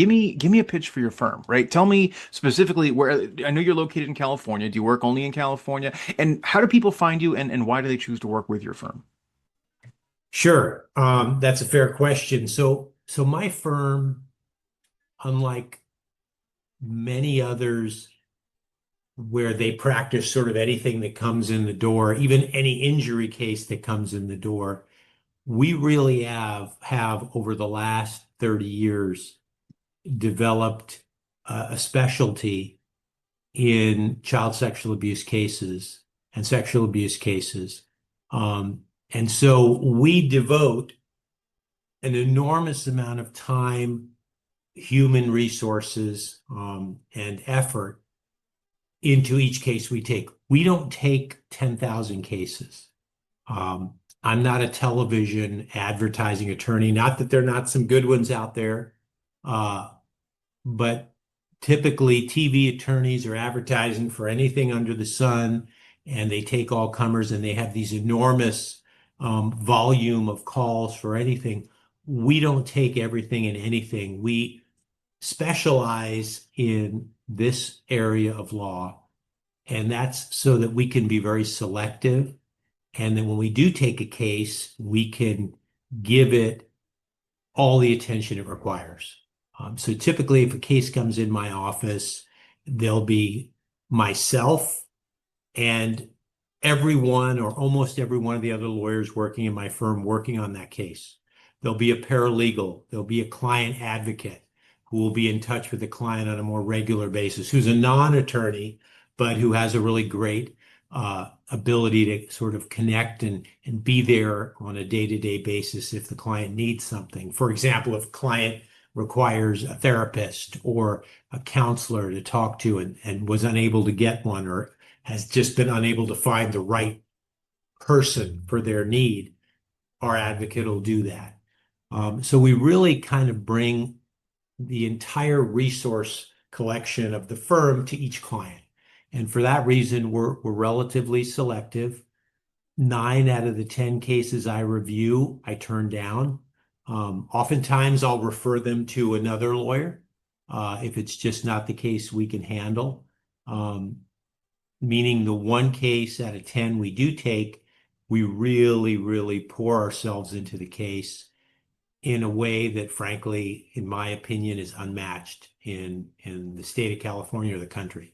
Give me a pitch for your firm, right? Tell me specifically where I know you're located in California. Do you work only in California? And how do people find you and why do they choose to work with your firm? Sure. That's a fair question. So my firm, unlike many others where they practice sort of anything that comes in the door, even any injury case that comes in the door, we really have over the last 30 years developed a specialty in child sexual abuse cases and sexual abuse cases. And so we devote an enormous amount of time, human resources, and effort into each case we take. We don't take 10,000 cases. I'm not a television advertising attorney, not that there are not some good ones out there, uh, but typically TV attorneys are advertising for anything under the sun, and they take all comers and they have these enormous volume of calls for anything. We don't take everything and anything. We specialize in this area of law, and that's so that we can be very selective. And then when we do take a case, we can give it all the attention it requires. So typically, if a case comes in my office, there'll be myself and everyone or almost every one of the other lawyers working in my firm working on that case. There'll be a paralegal, there'll be a client advocate who will be in touch with the client on a more regular basis, who's a non-attorney, but who has a really great ability to sort of connect and be there on a day-to-day basis if the client needs something. For example, if a client requires a therapist or a counselor to talk to and was unable to get one or has just been unable to find the right person for their need, our advocate will do that. So we really kind of bring the entire resource collection of the firm to each client. And for that reason, we're relatively selective. 9 out of the 10 cases I review, I turn down. Oftentimes, I'll refer them to another lawyer if it's just not the case we can handle. Meaning the 1 case out of 10 we do take, we really, really pour ourselves into the case in a way that, frankly, in my opinion, is unmatched in the state of California or the country.